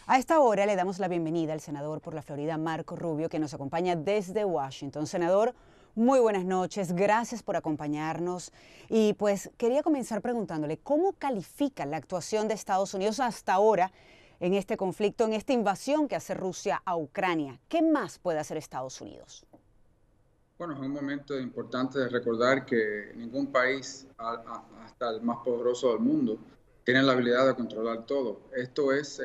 A esta hora le damos la bienvenida al senador por la Florida, Marco Rubio, que nos acompaña desde Washington. Senador, muy buenas noches, gracias por acompañarnos. Y pues quería comenzar preguntándole, ¿cómo califica la actuación de Estados Unidos hasta ahora en este conflicto, en esta invasión que hace Rusia a Ucrania? ¿Qué más puede hacer Estados Unidos? Bueno, es un momento importante de recordar que ningún país, hasta el más poderoso del mundo, tiene la habilidad de controlar todo. Esto es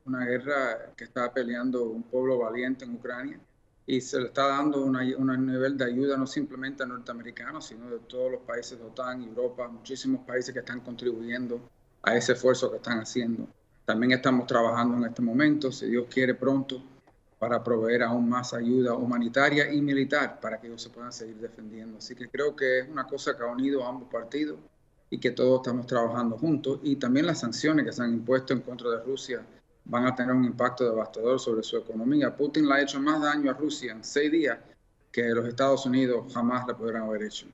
una guerra que está peleando un pueblo valiente en Ucrania y se le está dando un nivel de ayuda no simplemente a norteamericanos, sino de todos los países de OTAN, Europa, muchísimos países que están contribuyendo a ese esfuerzo que están haciendo. También estamos trabajando en este momento, si Dios quiere pronto, para proveer aún más ayuda humanitaria y militar para que ellos se puedan seguir defendiendo. Así que creo que es una cosa que ha unido a ambos partidos y que todos estamos trabajando juntos. Y también las sanciones que se han impuesto en contra de Rusia van a tener un impacto devastador sobre su economía. Putin le ha hecho más daño a Rusia en 6 días que los Estados Unidos jamás le podrán haber hecho.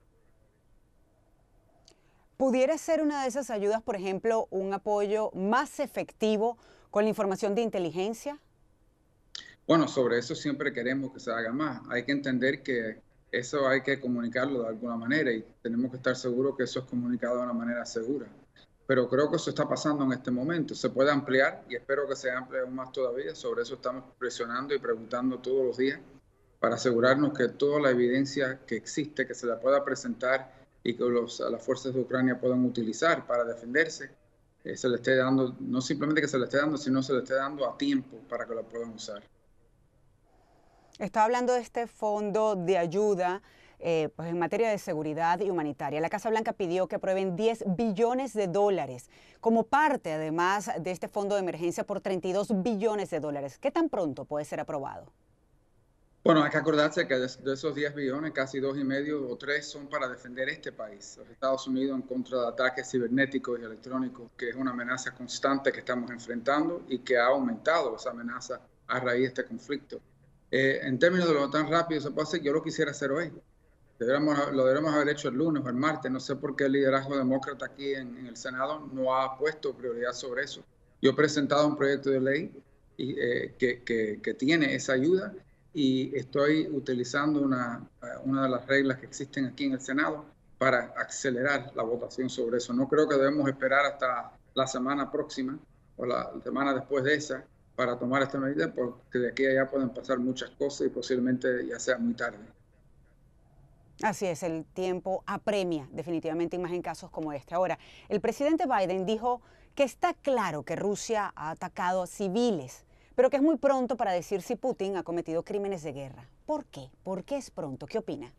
¿Pudiera ser una de esas ayudas, por ejemplo, un apoyo más efectivo con la información de inteligencia? Bueno, sobre eso siempre queremos que se haga más. Hay que entender que eso hay que comunicarlo de alguna manera y tenemos que estar seguros que eso es comunicado de una manera segura. Pero creo que eso está pasando en este momento. Se puede ampliar y espero que se amplíe aún más todavía. Sobre eso estamos presionando y preguntando todos los días para asegurarnos que toda la evidencia que existe, que se la pueda presentar y que las fuerzas de Ucrania puedan utilizar para defenderse, se le esté dando, no simplemente que se le esté dando, sino se le esté dando a tiempo para que lo puedan usar. Está hablando de este fondo de ayuda pues en materia de seguridad y humanitaria. La Casa Blanca pidió que aprueben 10 billones de dólares como parte, además, de este fondo de emergencia por 32 billones de dólares. ¿Qué tan pronto puede ser aprobado? Bueno, hay que acordarse que de esos 10 billones, casi 2,5 o 3 son para defender este país, los Estados Unidos, en contra de ataques cibernéticos y electrónicos, que es una amenaza constante que estamos enfrentando y que ha aumentado esa amenaza a raíz de este conflicto. En términos de lo tan rápido se puede hacer, yo lo quisiera hacer hoy. Lo deberíamos haber hecho el lunes o el martes. No sé por qué el liderazgo demócrata aquí en el Senado no ha puesto prioridad sobre eso. Yo he presentado un proyecto de ley que tiene esa ayuda y estoy utilizando una de las reglas que existen aquí en el Senado para acelerar la votación sobre eso. No creo que debemos esperar hasta la semana próxima o la semana después de esa para tomar esta medida, porque de aquí a allá pueden pasar muchas cosas y posiblemente ya sea muy tarde. Así es, el tiempo apremia definitivamente y más en casos como este. Ahora, el presidente Biden dijo que está claro que Rusia ha atacado a civiles, pero que es muy pronto para decir si Putin ha cometido crímenes de guerra. ¿Por qué? ¿Por qué es pronto? ¿Qué opina?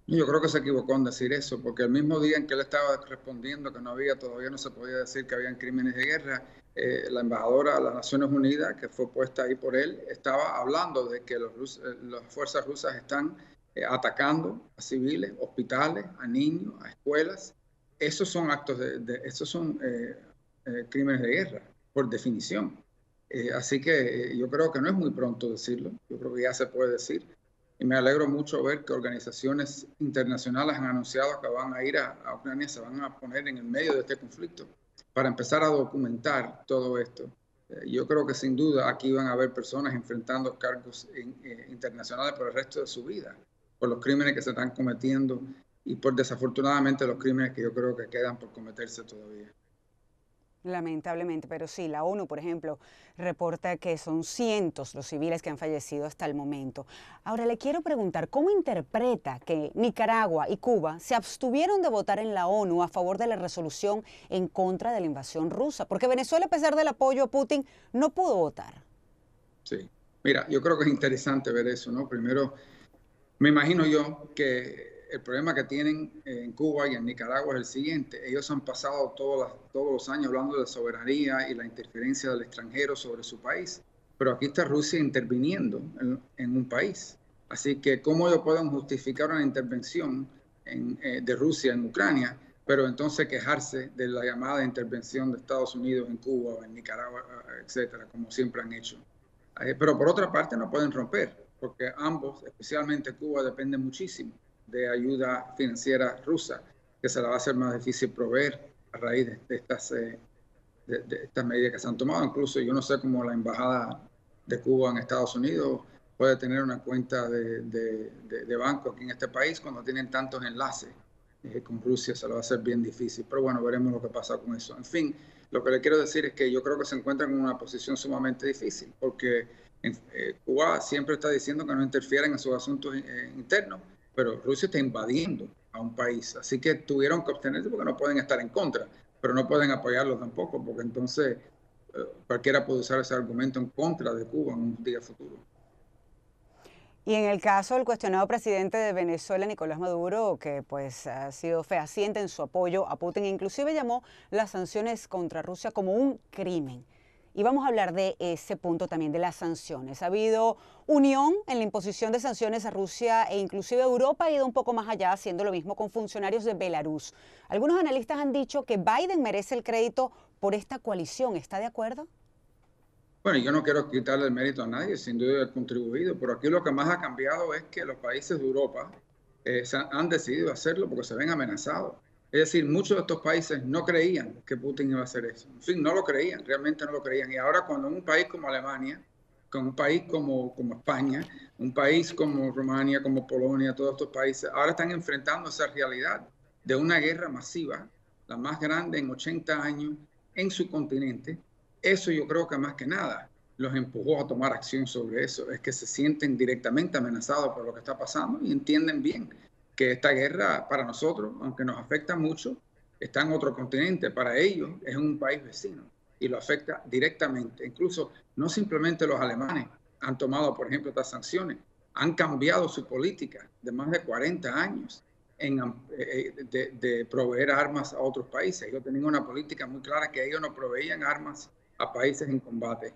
Yo creo que se equivocó en decir eso, porque el mismo día en que él estaba respondiendo que todavía no se podía decir que habían crímenes de guerra, la embajadora de las Naciones Unidas, que fue puesta ahí por él, estaba hablando de que las fuerzas rusas están atacando a civiles, hospitales, a niños, a escuelas. Esos son actos esos son crímenes de guerra, por definición. Así que yo creo que no es muy pronto decirlo, yo creo que ya se puede decir. Y me alegro mucho ver que organizaciones internacionales han anunciado que van a ir a Ucrania, se van a poner en el medio de este conflicto para empezar a documentar todo esto. Yo creo que sin duda aquí van a haber personas enfrentando cargos internacionales por el resto de su vida, por los crímenes que se están cometiendo y por desafortunadamente los crímenes que yo creo que quedan por cometerse todavía. Lamentablemente, pero sí, la ONU, por ejemplo, reporta que son cientos los civiles que han fallecido hasta el momento. Ahora le quiero preguntar, ¿cómo interpreta que Nicaragua y Cuba se abstuvieron de votar en la ONU a favor de la resolución en contra de la invasión rusa? Porque Venezuela, a pesar del apoyo a Putin, no pudo votar. Sí, mira, yo creo que es interesante ver eso, ¿no? Primero, me imagino yo que el problema que tienen en Cuba y en Nicaragua es el siguiente. Ellos han pasado todos los años hablando de soberanía y la interferencia del extranjero sobre su país, pero aquí está Rusia interviniendo en un país. Así que, ¿cómo ellos pueden justificar una intervención de Rusia en Ucrania, pero entonces quejarse de la llamada intervención de Estados Unidos en Cuba o en Nicaragua, etcétera, como siempre han hecho? Pero por otra parte no pueden romper, porque ambos, especialmente Cuba, dependen muchísimo de ayuda financiera rusa, que se la va a hacer más difícil proveer a raíz de estas de estas medidas que se han tomado. Incluso yo no sé cómo la embajada de Cuba en Estados Unidos puede tener una cuenta de banco aquí en este país cuando tienen tantos enlaces con Rusia. Se lo va a hacer bien difícil, pero bueno, veremos lo que pasa con eso. En fin, lo que le quiero decir es que yo creo que se encuentran en una posición sumamente difícil, porque Cuba siempre está diciendo que no interfieren en sus asuntos internos, pero Rusia está invadiendo a un país, así que tuvieron que abstenerse porque no pueden estar en contra, pero no pueden apoyarlo tampoco, porque entonces cualquiera puede usar ese argumento en contra de Cuba en un día futuro. Y en el caso del cuestionado presidente de Venezuela, Nicolás Maduro, que pues ha sido fehaciente en su apoyo a Putin, inclusive llamó las sanciones contra Rusia como un crimen. Y vamos a hablar de ese punto también, de las sanciones. Ha habido unión en la imposición de sanciones a Rusia e inclusive Europa ha ido un poco más allá, haciendo lo mismo con funcionarios de Belarus. Algunos analistas han dicho que Biden merece el crédito por esta coalición. ¿Está de acuerdo? Bueno, yo no quiero quitarle el mérito a nadie, sin duda ha contribuido, pero aquí lo que más ha cambiado es que los países de Europa han decidido hacerlo porque se ven amenazados. Es decir, muchos de estos países no creían que Putin iba a hacer eso. En fin, no lo creían, realmente no lo creían. Y ahora cuando un país como Alemania, con un país como España, un país como Rumania, como Polonia, todos estos países, ahora están enfrentando esa realidad de una guerra masiva, la más grande en 80 años en su continente. Eso yo creo que más que nada los empujó a tomar acción sobre eso, es que se sienten directamente amenazados por lo que está pasando y entienden bien que esta guerra para nosotros, aunque nos afecta mucho, está en otro continente, para ellos es un país vecino y lo afecta directamente. Incluso no simplemente los alemanes han tomado, por ejemplo, estas sanciones, han cambiado su política de más de 40 años de proveer armas a otros países. Ellos tenían una política muy clara que ellos no proveían armas a países en combate.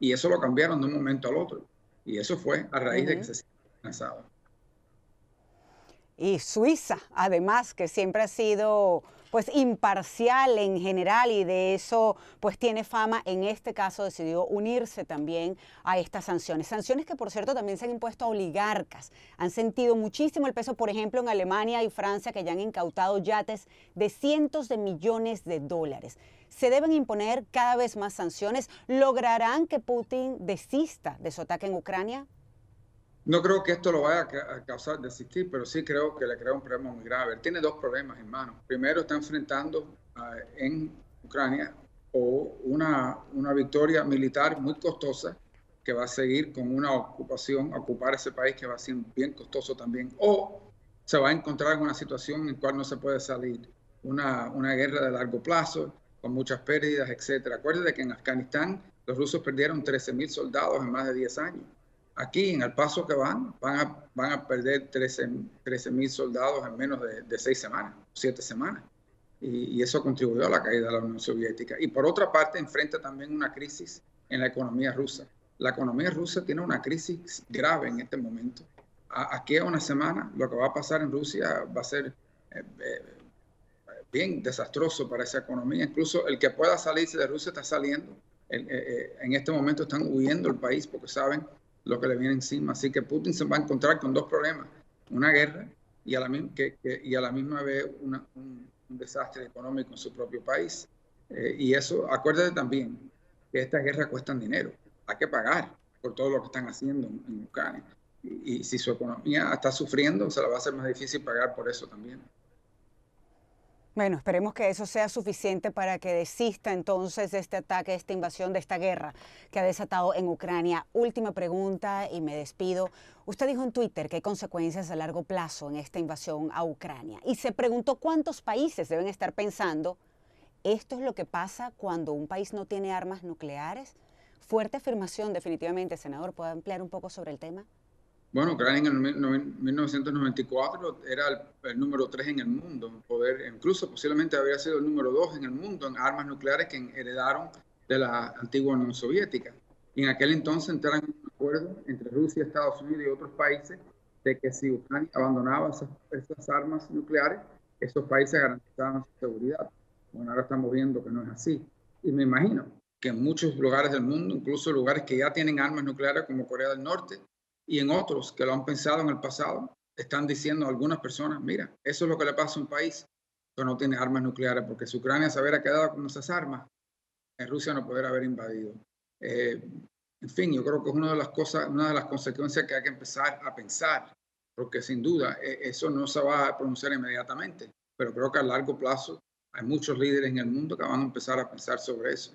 Y eso lo cambiaron de un momento al otro. Y eso fue a raíz de que se sintieron amenazados. Y Suiza, además, que siempre ha sido pues imparcial en general y de eso pues tiene fama, en este caso decidió unirse también a estas sanciones. Sanciones que por cierto también se han impuesto a oligarcas. Han sentido muchísimo el peso, por ejemplo, en Alemania y Francia, que ya han incautado yates de cientos de millones de dólares. Se deben imponer cada vez más sanciones. ¿Lograrán que Putin desista de su ataque en Ucrania? No creo que esto lo vaya a causar desistir, pero sí creo que le crea un problema muy grave. Él tiene dos problemas en mano. Primero, está enfrentando en Ucrania una victoria militar muy costosa que va a seguir con una ocupación, ocupar ese país que va a ser bien costoso también. O se va a encontrar en una situación en la cual no se puede salir. Una guerra de largo plazo, con muchas pérdidas, etc. Acuérdate que en Afganistán los rusos perdieron 13.000 soldados en más de 10 años. Aquí, en el paso que van a perder 13.000 soldados en menos de 6 semanas, 7 semanas. Y eso contribuyó a la caída de la Unión Soviética. Y por otra parte, enfrenta también una crisis en la economía rusa. La economía rusa tiene una crisis grave en este momento. Aquí a una semana, lo que va a pasar en Rusia va a ser bien desastroso para esa economía. Incluso el que pueda salirse de Rusia está saliendo. En este momento están huyendo del país porque saben lo que le viene encima. Así que Putin se va a encontrar con dos problemas, una guerra y a la misma vez un desastre económico en su propio país. Y eso, acuérdate también que estas guerras cuestan dinero, hay que pagar por todo lo que están haciendo en Ucrania. Y si su economía está sufriendo, se la va a hacer más difícil pagar por eso también. Bueno, esperemos que eso sea suficiente para que desista entonces de este ataque, de esta invasión, de esta guerra que ha desatado en Ucrania. Última pregunta y me despido. Usted dijo en Twitter que hay consecuencias a largo plazo en esta invasión a Ucrania y se preguntó cuántos países deben estar pensando, ¿esto es lo que pasa cuando un país no tiene armas nucleares? Fuerte afirmación, definitivamente, senador. ¿Puede ampliar un poco sobre el tema? Bueno, Ucrania en el 1994 era el número 3 en el mundo en poder, incluso posiblemente habría sido el número 2 en el mundo en armas nucleares que heredaron de la antigua Unión Soviética. Y en aquel entonces entraron en un acuerdo entre Rusia, Estados Unidos y otros países de que si Ucrania abandonaba esas armas nucleares, esos países garantizaban su seguridad. Bueno, ahora estamos viendo que no es así. Y me imagino que en muchos lugares del mundo, incluso lugares que ya tienen armas nucleares como Corea del Norte, y en otros que lo han pensado en el pasado, están diciendo a algunas personas, mira, eso es lo que le pasa a un país que no tiene armas nucleares, porque si Ucrania se hubiera quedado con esas armas, Rusia no poder haber invadido. En fin, yo creo que es una de las cosas, una de las consecuencias que hay que empezar a pensar, porque sin duda eso no se va a pronunciar inmediatamente, pero creo que a largo plazo hay muchos líderes en el mundo que van a empezar a pensar sobre eso.